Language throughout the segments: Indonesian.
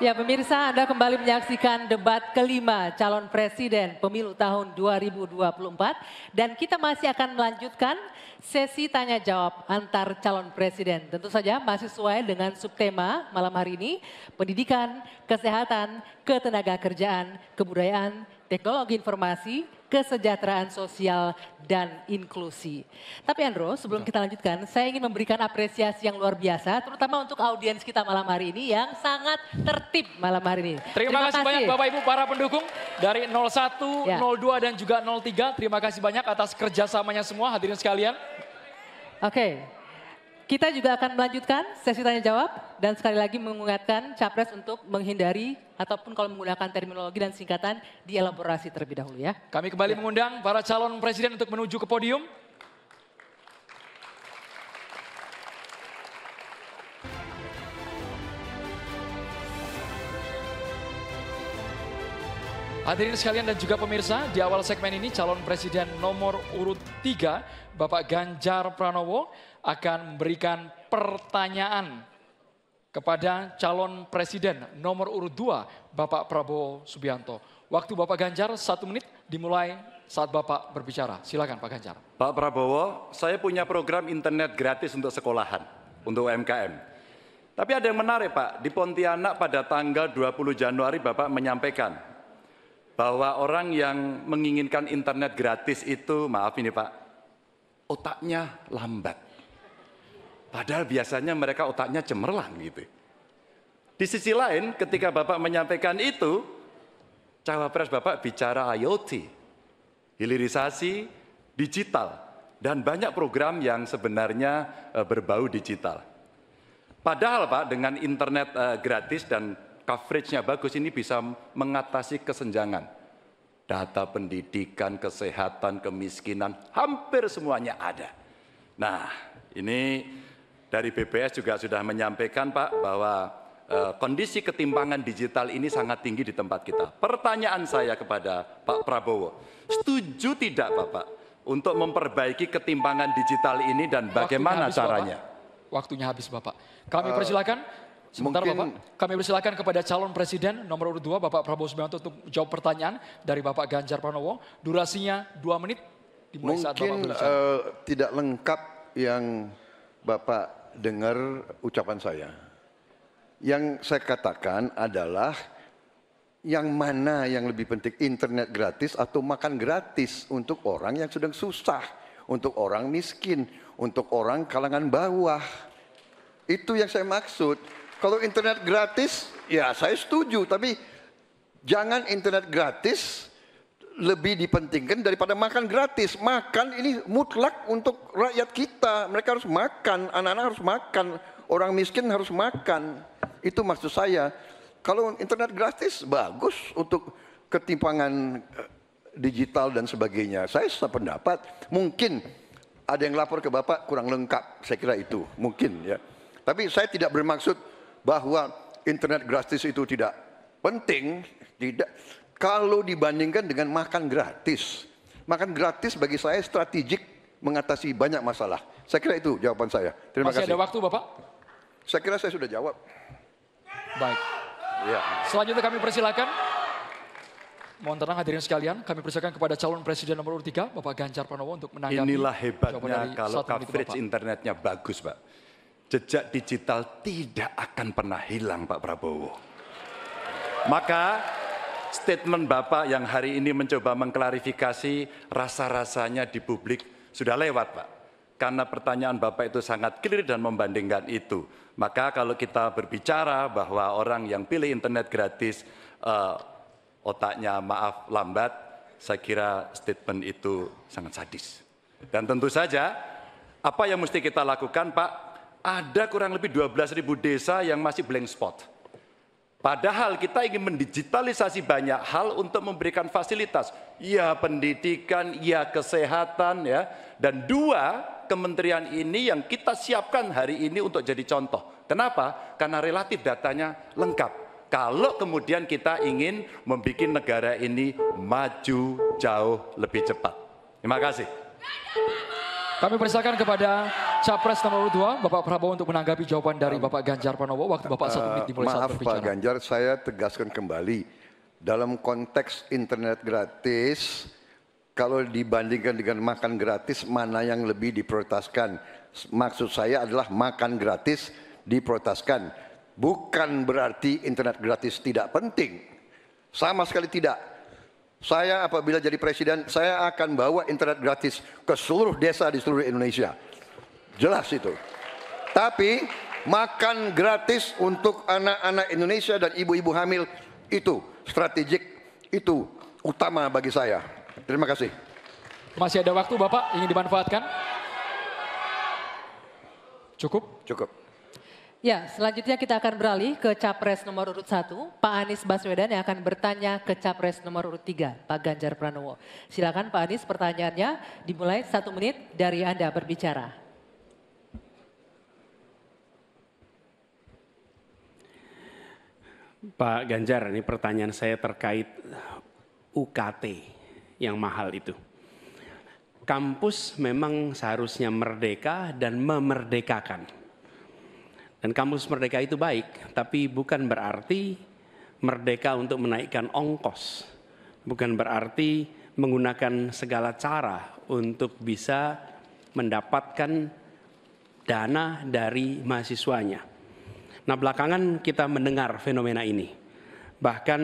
Ya pemirsa, Anda kembali menyaksikan debat kelima calon presiden pemilu tahun 2024. Dan kita masih akan melanjutkan sesi tanya jawab antar calon presiden. Tentu saja masih sesuai dengan subtema malam hari ini, pendidikan, kesehatan, ketenagakerjaan, kebudayaan, teknologi informasi, kesejahteraan sosial, dan inklusi. Tapi Andro, sebelum kita lanjutkan, saya ingin memberikan apresiasi yang luar biasa, terutama untuk audiens kita malam hari ini yang sangat tertib malam hari ini. Terima kasih banyak Bapak Ibu para pendukung dari 01, 02 dan juga 03. Terima kasih banyak atas kerjasamanya semua hadirin sekalian. Oke, kita juga akan melanjutkan sesi tanya jawab dan sekali lagi mengingatkan capres untuk menghindari ataupun kalau menggunakan terminologi dan singkatan dielaborasi terlebih dahulu ya. Kami kembali mengundang para calon presiden untuk menuju ke podium. Hadirin sekalian dan juga pemirsa, di awal segmen ini calon presiden nomor urut 3 Bapak Ganjar Pranowo akan memberikan pertanyaan kepada calon presiden nomor urut 2 Bapak Prabowo Subianto. Waktu Bapak Ganjar 1 menit dimulai saat Bapak berbicara. Silakan Pak Ganjar. Pak Prabowo, saya punya program internet gratis untuk sekolahan, untuk UMKM. Tapi ada yang menarik Pak, di Pontianak pada tanggal 20 Januari Bapak menyampaikan bahwa orang yang menginginkan internet gratis itu, maaf ini Pak, otaknya lambat. Padahal biasanya mereka otaknya cemerlang gitu. Di sisi lain ketika Bapak menyampaikan itu, cawapres Bapak bicara IoT, hilirisasi digital, dan banyak program yang sebenarnya berbau digital. Padahal Pak dengan internet gratis dan coveragenya bagus ini bisa mengatasi kesenjangan. Data pendidikan, kesehatan, kemiskinan, hampir semuanya ada. Nah ini dari BPS juga sudah menyampaikan Pak bahwa kondisi ketimpangan digital ini sangat tinggi di tempat kita. Pertanyaan saya kepada Pak Prabowo, setuju tidak Bapak untuk memperbaiki ketimpangan digital ini dan bagaimana caranya? Bapak. Waktunya habis Bapak. Kami persilakan. Sebentar Bapak, kami persilakan kepada calon presiden nomor urut 2 Bapak Prabowo Subianto untuk jawab pertanyaan dari Bapak Ganjar Pranowo. Durasinya 2 menit dimulai saat Bapak berbicara. Mungkin tidak lengkap yang Bapak dengar ucapan saya. Yang saya katakan adalah yang mana yang lebih penting, internet gratis atau makan gratis untuk orang yang sedang susah, untuk orang miskin, untuk orang kalangan bawah. Itu yang saya maksud. Kalau internet gratis, ya saya setuju. Tapi jangan internet gratis lebih dipentingkan daripada makan gratis. Makan ini mutlak untuk rakyat kita. Mereka harus makan, anak-anak harus makan, orang miskin harus makan. Itu maksud saya. Kalau internet gratis bagus untuk ketimpangan digital dan sebagainya. Saya sependapat. Mungkin ada yang lapor ke Bapak kurang lengkap. Saya kira itu mungkin ya. Tapi saya tidak bermaksud bahwa internet gratis itu tidak penting, tidak. Kalau dibandingkan dengan makan gratis bagi saya strategik mengatasi banyak masalah. Saya kira itu jawaban saya. Terima kasih. Masih ada waktu Bapak? Saya kira saya sudah jawab. Baik. Ya. Selanjutnya kami persilakan. Mohon tenang hadirin sekalian, kami persilakan kepada calon presiden nomor urut 3 Bapak Ganjar Pranowo untuk menanggapi. Inilah hebatnya kalau coverage internetnya bagus Pak. Jejak digital tidak akan pernah hilang Pak Prabowo. Maka statement Bapak yang hari ini mencoba mengklarifikasi rasa-rasanya di publik sudah lewat Pak. Karena pertanyaan Bapak itu sangat clear dan membandingkan itu. Maka kalau kita berbicara bahwa orang yang pilih internet gratis otaknya maaf lambat, saya kira statement itu sangat sadis. Dan tentu saja apa yang mesti kita lakukan Pak? Ada kurang lebih 12.000 desa yang masih blank spot. Padahal kita ingin mendigitalisasi banyak hal untuk memberikan fasilitas. Ya pendidikan, ya kesehatan ya. Dan 2 kementerian ini yang kita siapkan hari ini untuk jadi contoh. Kenapa? Karena relatif datanya lengkap. Kalau kemudian kita ingin membuat negara ini maju jauh lebih cepat. Terima kasih. Kami persilakan kepada Capres nomor 2, Bapak Prabowo untuk menanggapi jawaban dari Bapak Ganjar Pranowo. Waktu Bapak 1 menit dimulai saat Maaf berbicara. Pak Ganjar, saya tegaskan kembali. Dalam konteks internet gratis, kalau dibandingkan dengan makan gratis, mana yang lebih diprioritaskan? Maksud saya adalah makan gratis diprioritaskan. Bukan berarti internet gratis tidak penting. Sama sekali tidak. Saya apabila jadi presiden, saya akan bawa internet gratis ke seluruh desa di seluruh Indonesia. Jelas itu. Tapi makan gratis untuk anak-anak Indonesia dan ibu-ibu hamil itu strategik, itu utama bagi saya. Terima kasih. Masih ada waktu Bapak, ingin dimanfaatkan? Cukup? Cukup. Ya, selanjutnya kita akan beralih ke Capres nomor urut 1, Pak Anies Baswedan yang akan bertanya ke Capres nomor urut 3, Pak Ganjar Pranowo. Silakan Pak Anies, pertanyaannya dimulai 1 menit dari Anda berbicara. Pak Ganjar, ini pertanyaan saya terkait UKT yang mahal itu. Kampus memang seharusnya merdeka dan memerdekakan. Dan kampus merdeka itu baik, tapi bukan berarti merdeka untuk menaikkan ongkos. Bukan berarti menggunakan segala cara untuk bisa mendapatkan dana dari mahasiswanya. Nah, belakangan kita mendengar fenomena ini. Bahkan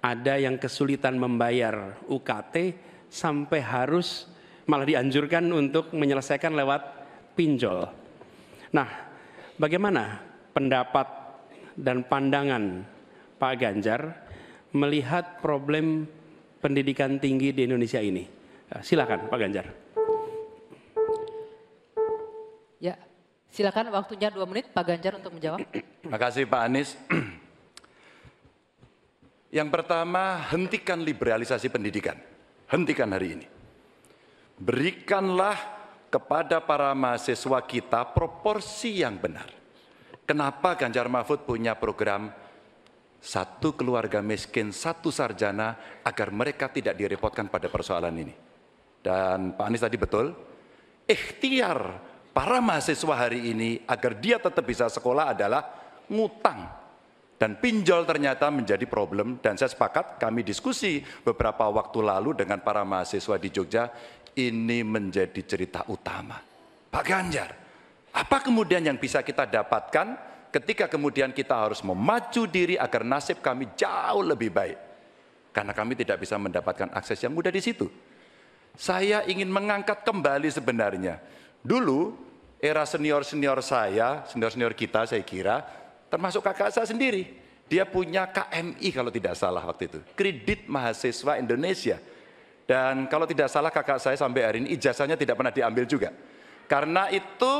ada yang kesulitan membayar UKT sampai harus malah dianjurkan untuk menyelesaikan lewat pinjol. Nah, bagaimana pendapat dan pandangan Pak Ganjar melihat problem pendidikan tinggi di Indonesia ini? Silakan Pak Ganjar. Ya, silakan waktunya 2 menit Pak Ganjar untuk menjawab. Terima kasih Pak Anies. Yang pertama, hentikan liberalisasi pendidikan. Hentikan hari ini. Berikanlah kepada para mahasiswa kita proporsi yang benar. Kenapa Ganjar Mahfud punya program 1 keluarga miskin, 1 sarjana agar mereka tidak direpotkan pada persoalan ini. Dan Pak Anies tadi betul, ikhtiar para mahasiswa hari ini agar dia tetap bisa sekolah adalah ngutang. Dan pinjol ternyata menjadi problem, dan saya sepakat kami diskusi beberapa waktu lalu dengan para mahasiswa di Jogja, ini menjadi cerita utama. Pak Ganjar, apa kemudian yang bisa kita dapatkan ketika kemudian kita harus memacu diri agar nasib kami jauh lebih baik? Karena kami tidak bisa mendapatkan akses yang mudah di situ. Saya ingin mengangkat kembali sebenarnya. Dulu era senior-senior saya, senior-senior kita saya kira, termasuk kakak saya sendiri. Dia punya KMI kalau tidak salah waktu itu. Kredit Mahasiswa Indonesia. Dan kalau tidak salah kakak saya sampai hari ini ijazahnya tidak pernah diambil juga. Karena itu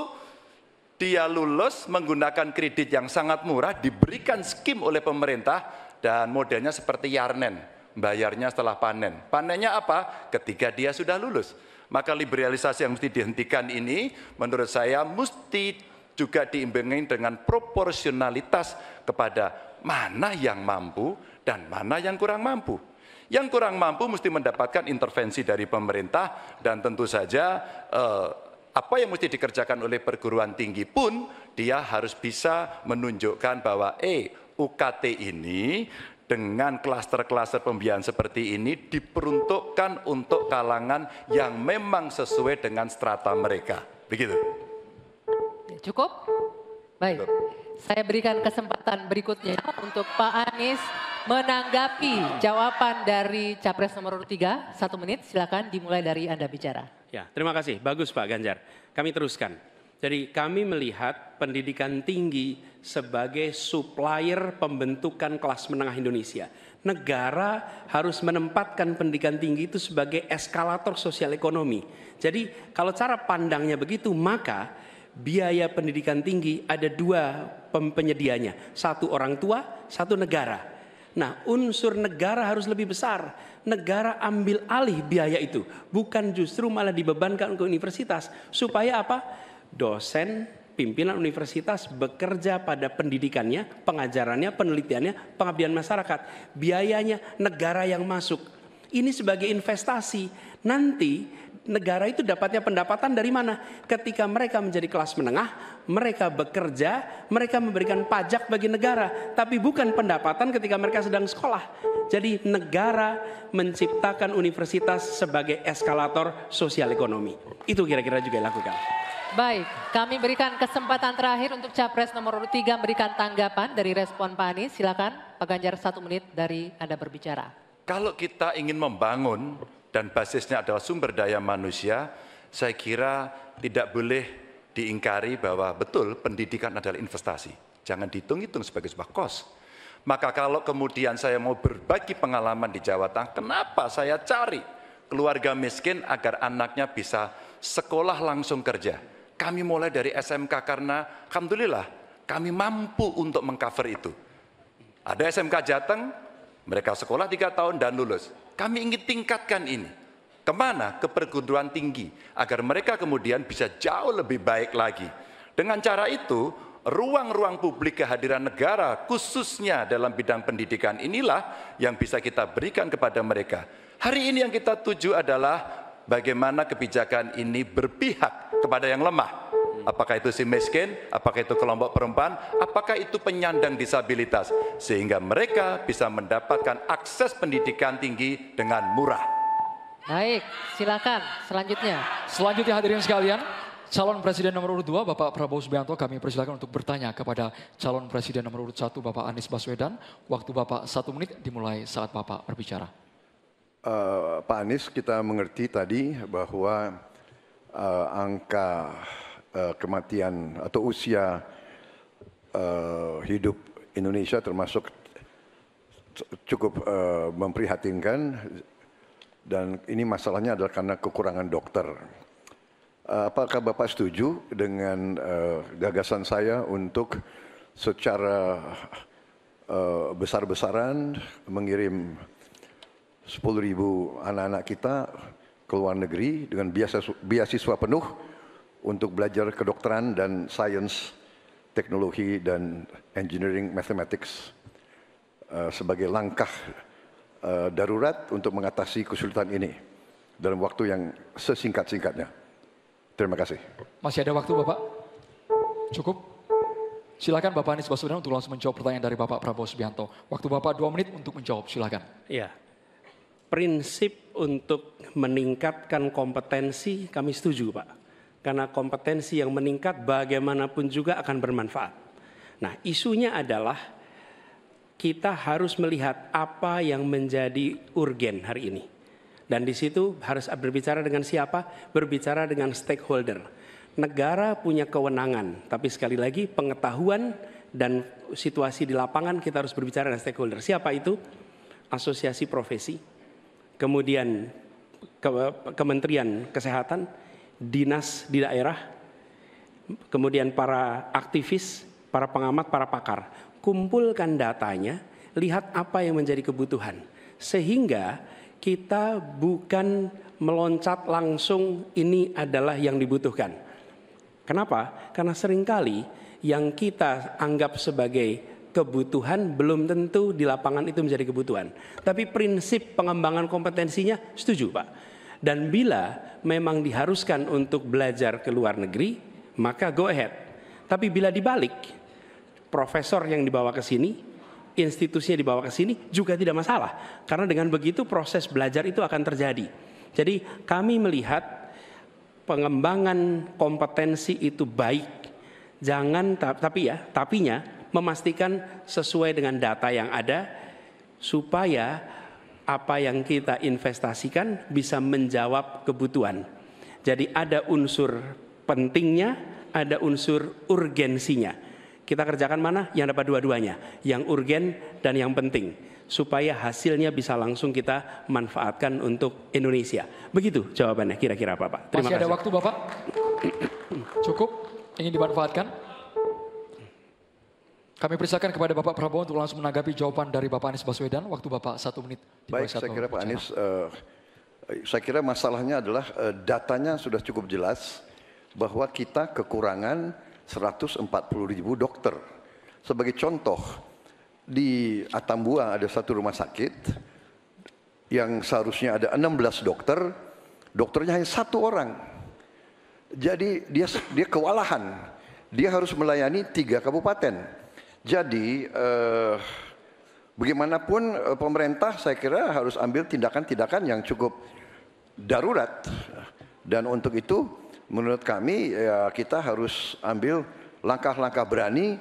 dia lulus menggunakan kredit yang sangat murah, diberikan skim oleh pemerintah, dan modelnya seperti Yarnen, bayarnya setelah panen. Panennya apa? Ketika dia sudah lulus. Maka liberalisasi yang mesti dihentikan ini menurut saya mesti juga diimbangi dengan proporsionalitas kepada mana yang mampu dan mana yang kurang mampu. Yang kurang mampu mesti mendapatkan intervensi dari pemerintah, dan tentu saja apa yang mesti dikerjakan oleh perguruan tinggi pun dia harus bisa menunjukkan bahwa UKT ini dengan klaster-klaster pembiayaan seperti ini diperuntukkan untuk kalangan yang memang sesuai dengan strata mereka. Begitu. Cukup? Baik. Saya berikan kesempatan berikutnya untuk Pak Anies menanggapi jawaban dari Capres nomor 3. 1 menit, silakan dimulai dari Anda bicara. Ya, terima kasih. Bagus Pak Ganjar. Kami teruskan. Jadi kami melihat pendidikan tinggi sebagai supplier pembentukan kelas menengah Indonesia. Negara harus menempatkan pendidikan tinggi itu sebagai eskalator sosial ekonomi. Jadi kalau cara pandangnya begitu, maka biaya pendidikan tinggi ada 2 penyedianya. 1 orang tua, 1 negara. Nah, unsur negara harus lebih besar. Negara ambil alih biaya itu. Bukan justru malah dibebankan ke universitas. Supaya apa? Dosen, pimpinan universitas bekerja pada pendidikannya, pengajarannya, penelitiannya, pengabdian masyarakat. Biayanya negara yang masuk. Ini sebagai investasi. Nanti negara itu dapatnya pendapatan dari mana? Ketika mereka menjadi kelas menengah, mereka bekerja, mereka memberikan pajak bagi negara, tapi bukan pendapatan ketika mereka sedang sekolah. Jadi negara menciptakan universitas sebagai eskalator sosial ekonomi. Itu kira-kira juga dilakukan. Baik, kami berikan kesempatan terakhir untuk Capres nomor urut 3 memberikan tanggapan dari respon Pak Anies. Silakan Pak Ganjar, 1 menit dari Anda berbicara. Kalau kita ingin membangun dan basisnya adalah sumber daya manusia, saya kira tidak boleh diingkari bahwa betul pendidikan adalah investasi. Jangan dihitung-hitung sebagai sebuah kos. Maka kalau kemudian saya mau berbagi pengalaman di Jawa Tengah, kenapa saya cari keluarga miskin agar anaknya bisa sekolah langsung kerja. Kami mulai dari SMK karena alhamdulillah kami mampu untuk mengcover itu. Ada SMK Jateng, mereka sekolah 3 tahun dan lulus. Kami ingin tingkatkan ini. Kemana? Ke perguruan tinggi. Agar mereka kemudian bisa jauh lebih baik lagi. Dengan cara itu, ruang-ruang publik kehadiran negara khususnya dalam bidang pendidikan inilah yang bisa kita berikan kepada mereka. Hari ini yang kita tuju adalah bagaimana kebijakan ini berpihak kepada yang lemah. Apakah itu si miskin, apakah itu kelompok perempuan, apakah itu penyandang disabilitas. Sehingga mereka bisa mendapatkan akses pendidikan tinggi dengan murah. Baik, silakan selanjutnya. Selanjutnya hadirin sekalian, calon presiden nomor urut 2 Bapak Prabowo Subianto, kami persilakan untuk bertanya kepada calon presiden nomor urut 1 Bapak Anies Baswedan. Waktu Bapak 1 menit dimulai saat Bapak berbicara. Pak Anies, kita mengerti tadi bahwa angka kematian atau usia hidup Indonesia termasuk cukup memprihatinkan, dan ini masalahnya adalah karena kekurangan dokter. Apakah Bapak setuju dengan gagasan saya untuk secara besar-besaran mengirim 10.000 anak-anak kita ke luar negeri dengan beasiswa penuh untuk belajar kedokteran dan sains, teknologi dan engineering mathematics sebagai langkah darurat untuk mengatasi kesulitan ini dalam waktu yang sesingkat-singkatnya. Terima kasih. Masih ada waktu Bapak? Cukup? Silakan Bapak Anies Baswedan untuk langsung menjawab pertanyaan dari Bapak Prabowo Subianto. Waktu Bapak 2 menit untuk menjawab, silakan. Iya. Prinsip untuk meningkatkan kompetensi kami setuju Pak. Karena kompetensi yang meningkat bagaimanapun juga akan bermanfaat. Nah, isunya adalah kita harus melihat apa yang menjadi urgen hari ini. Dan di situ harus berbicara dengan siapa? Berbicara dengan stakeholder. Negara punya kewenangan, tapi sekali lagi pengetahuan dan situasi di lapangan kita harus berbicara dengan stakeholder. Siapa itu? Asosiasi profesi, kemudian Kementerian Kesehatan, dinas di daerah, kemudian para aktivis, para pengamat, para pakar. Kumpulkan datanya, lihat apa yang menjadi kebutuhan. Sehingga kita bukan meloncat langsung ini adalah yang dibutuhkan. Kenapa? Karena seringkali yang kita anggap sebagai kebutuhan belum tentu di lapangan itu menjadi kebutuhan. Tapi prinsip pengembangan kompetensinya setuju Pak. Dan bila memang diharuskan untuk belajar ke luar negeri, maka go ahead. Tapi bila dibalik, profesor yang dibawa ke sini, institusinya dibawa ke sini juga tidak masalah. Karena dengan begitu proses belajar itu akan terjadi. Jadi kami melihat pengembangan kompetensi itu baik. Jangan tapinya memastikan sesuai dengan data yang ada supaya apa yang kita investasikan bisa menjawab kebutuhan. Jadi ada unsur pentingnya, ada unsur urgensinya. Kita kerjakan mana? Yang dapat dua-duanya, yang urgen dan yang penting, supaya hasilnya bisa langsung kita manfaatkan untuk Indonesia. Begitu jawabannya kira-kira Bapak. Terima kasih. Masih ada waktu Bapak? Cukup? Ingin dimanfaatkan? Kami persilakan kepada Bapak Prabowo untuk langsung menanggapi jawaban dari Bapak Anies Baswedan. Waktu Bapak 1 menit. Baik, saya kira Pak Anies, saya kira masalahnya adalah datanya sudah cukup jelas bahwa kita kekurangan 140.000 dokter. Sebagai contoh, di Atambua ada satu rumah sakit yang seharusnya ada 16 dokter, dokternya hanya 1 orang. Jadi dia kewalahan. Dia harus melayani 3 kabupaten. Jadi bagaimanapun pemerintah saya kira harus ambil tindakan-tindakan yang cukup darurat. Dan untuk itu menurut kami ya, kita harus ambil langkah-langkah berani,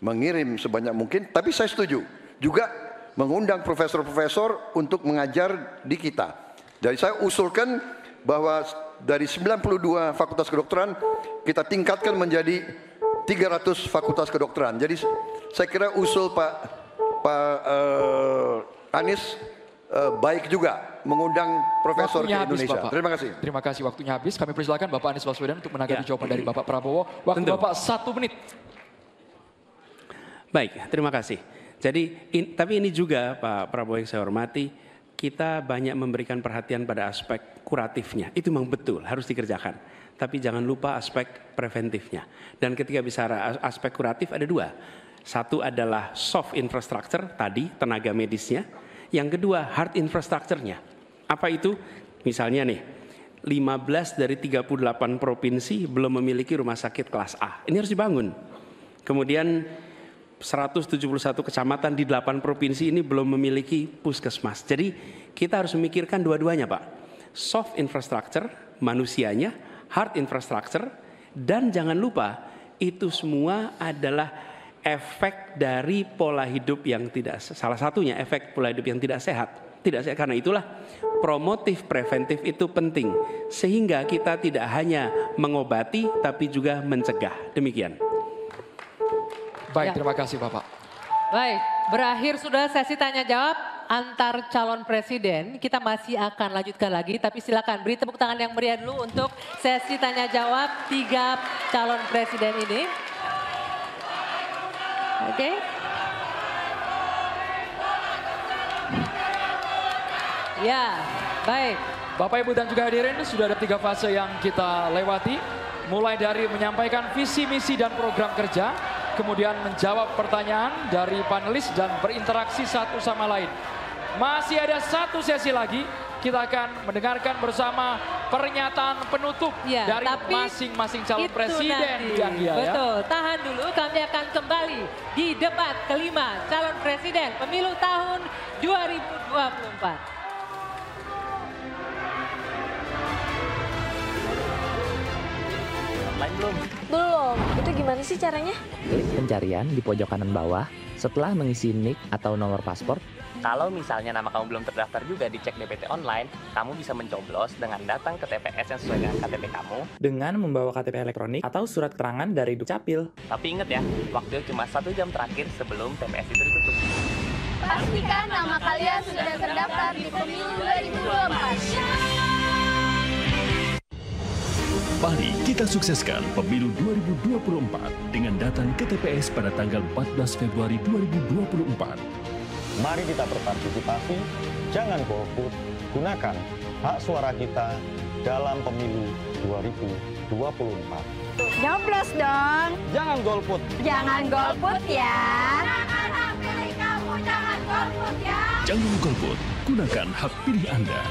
mengirim sebanyak mungkin. Tapi saya setuju juga mengundang profesor-profesor untuk mengajar di kita. Jadi saya usulkan bahwa dari 92 fakultas kedokteran kita tingkatkan menjadi 300 fakultas kedokteran. Jadi saya kira usul Pak Anies baik juga mengundang profesor Waktunya ke Indonesia. Bapak. Terima kasih. Terima kasih, waktunya habis. Kami persilakan Bapak Anies Baswedan untuk menanggapi jawaban dari Bapak Prabowo. Waktu Bapak 1 menit. Baik, terima kasih. Jadi, tapi ini juga Pak Prabowo yang saya hormati, kita banyak memberikan perhatian pada aspek kuratifnya. Itu memang betul, harus dikerjakan. Tapi jangan lupa aspek preventifnya. Dan ketika bicara aspek kuratif ada 2. Satu adalah soft infrastructure, tadi tenaga medisnya. Yang kedua hard infrastructure-nya. Apa itu? Misalnya nih, 15 dari 38 provinsi belum memiliki rumah sakit kelas A. Ini harus dibangun. Kemudian 171 kecamatan di 8 provinsi ini belum memiliki puskesmas. Jadi kita harus memikirkan dua-duanya Pak. Soft infrastructure, manusianya, hard infrastructure, dan jangan lupa itu semua adalah efek dari pola hidup yang tidak, salah satunya efek pola hidup yang tidak sehat. Tidak sehat, karena itulah promotif preventif itu penting. Sehingga kita tidak hanya mengobati tapi juga mencegah. Demikian. Baik, terima kasih Bapak. Baik, berakhir sudah sesi tanya jawab antar calon presiden. Kita masih akan lanjutkan lagi, tapi silakan beri tepuk tangan yang meriah dulu untuk sesi tanya jawab 3 calon presiden ini. Oke. Ya, baik. Bapak, Ibu, dan juga hadirin, sudah ada 3 fase yang kita lewati. Mulai dari menyampaikan visi, misi, dan program kerja. Kemudian menjawab pertanyaan dari panelis dan berinteraksi satu sama lain. Masih ada 1 sesi lagi, kita akan mendengarkan bersama pernyataan penutup dari masing-masing calon presiden. Betul, tahan dulu, kami akan kembali di debat kelima calon presiden pemilu tahun 2024. Belum. Itu gimana sih caranya? Klik pencarian di pojok kanan bawah. Setelah mengisi NIK atau nomor paspor, kalau misalnya nama kamu belum terdaftar juga di Cek DPT Online, kamu bisa mencoblos dengan datang ke TPS yang sesuai dengan KTP kamu dengan membawa KTP elektronik atau surat keterangan dari Dukcapil. Tapi ingat ya, waktu cuma 1 jam terakhir sebelum TPS itu ditutup. Pastikan nama kalian sudah terdaftar di pemilu 2024. Mari kita sukseskan pemilu 2024 dengan datang ke TPS pada tanggal 14 Februari 2024. Mari kita berpartisipasi, jangan golput, gunakan hak suara kita dalam pemilu 2024. Nyoblos dong. Jangan golput. Jangan golput ya. Gunakan hak pilih kamu, jangan golput ya. Jangan golput, gunakan hak pilih Anda.